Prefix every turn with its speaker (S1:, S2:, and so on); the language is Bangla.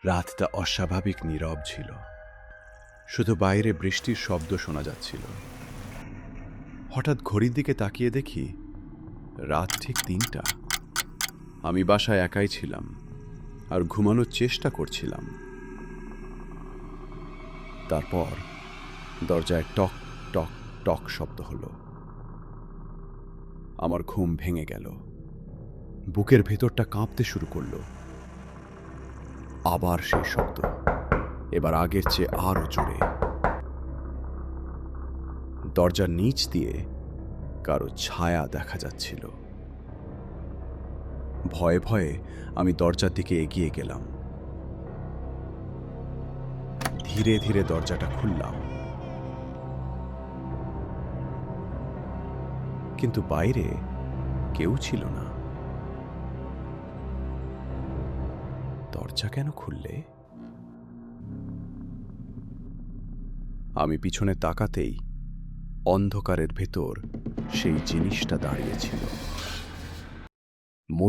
S1: রাতটা অস্বাভাবিক নীরব ছিল। শুধু বাইরে বৃষ্টির শব্দ শোনা যাচ্ছিল। হঠাৎ ঘড়ির দিকে তাকিয়ে দেখি রাত ঠিক ৩টা। আমি বাসায় একাই ছিলাম আর ঘুমানোর চেষ্টা করছিলাম। তারপর দরজায় টক টক টক শব্দ হলো। আমার ঘুম ভেঙে গেল। বুকের ভেতরটা কাঁপতে শুরু করলো। আবার সেই শব্দ, এবার আগের চেয়ে আরো জোরে। দরজার নিচ দিয়ে কারো ছায়া দেখা যাচ্ছিল। ভয়ে ভয়ে আমি দরজার দিকে এগিয়ে গেলাম। ধীরে ধীরে দরজাটা খুললাম, কিন্তু বাইরে কেউ ছিল না। দরজা কেন খুললে? আমি পিছনে তাকাতেই অন্ধকারের ভেতর সেই জিনিসটা দাঁড়িয়েছিল।